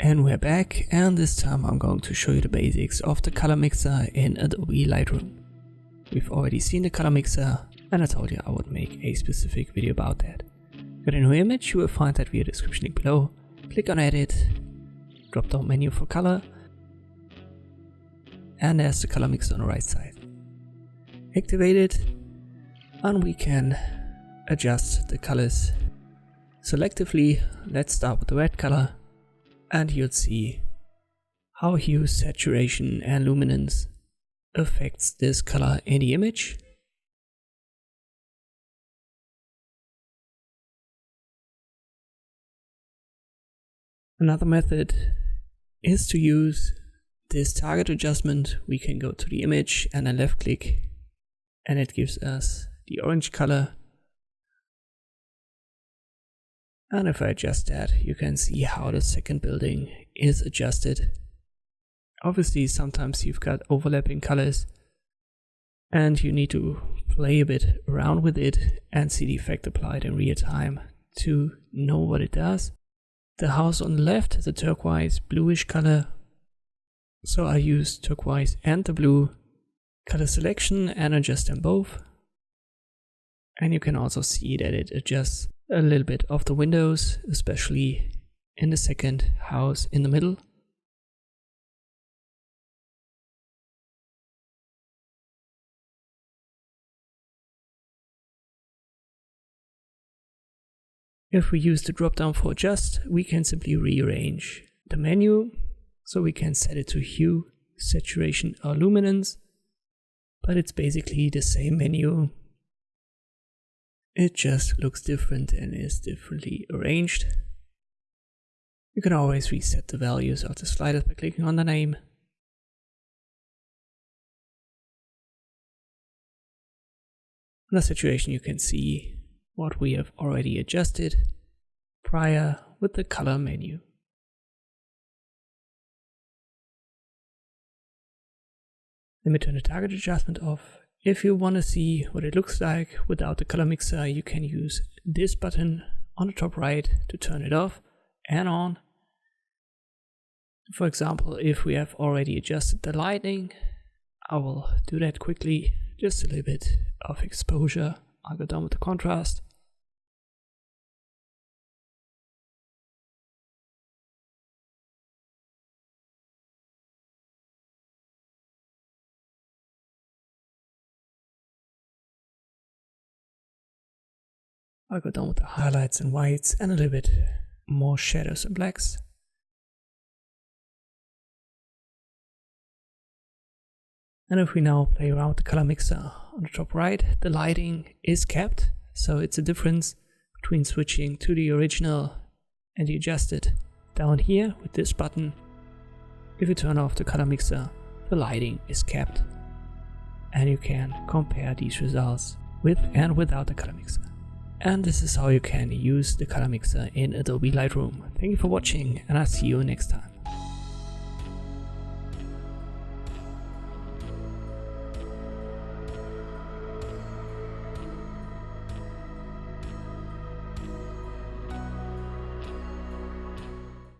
And we're back, and this time I'm going to show you the basics of the color mixer in Adobe Lightroom. We've already seen the color mixer, and I told you I would make a specific video about that. Got a new image, you will find that via the description link below. Click on edit, drop down menu for color, and there's the color mixer on the right side. Activate it, and we can adjust the colors selectively. Let's start with the red color. And you'll see how hue, saturation and luminance affects this color in the image. Another method is to use this target adjustment. We can go to the image and then left click, and it gives us the orange color. And if I adjust that, you can see how the second building is adjusted. Obviously, sometimes you've got overlapping colors and you need to play a bit around with it and see the effect applied in real time to know what it does. The house on the left is a turquoise bluish color, so I use turquoise and the blue color selection and adjust them both. And you can also see that it adjusts a little bit of the windows, especially in the second house in the middle. If we use the drop down for adjust, we can simply rearrange the menu, so we can set it to hue, saturation or luminance, but it's basically the same menu. It just looks different and is differently arranged. You can always reset the values of the sliders by clicking on the name. In the saturation you can see what we have already adjusted prior with the color menu. Let me turn the target adjustment off. If you want to see what it looks like without the color mixer, you can use this button on the top right to turn it off and on. For example, if we have already adjusted the lighting, I will do that quickly. Just a little bit of exposure. I'll go down with the contrast. I'll go down with the highlights and whites and a little bit more shadows and blacks. And if we now play around with the color mixer on the top right, the lighting is kept. So it's a difference between switching to the original and the adjusted. Down here with this button, if you turn off the color mixer, the lighting is kept. And you can compare these results with and without the color mixer. And this is how you can use the color mixer in Adobe Lightroom. Thank you for watching, and I'll see you next time.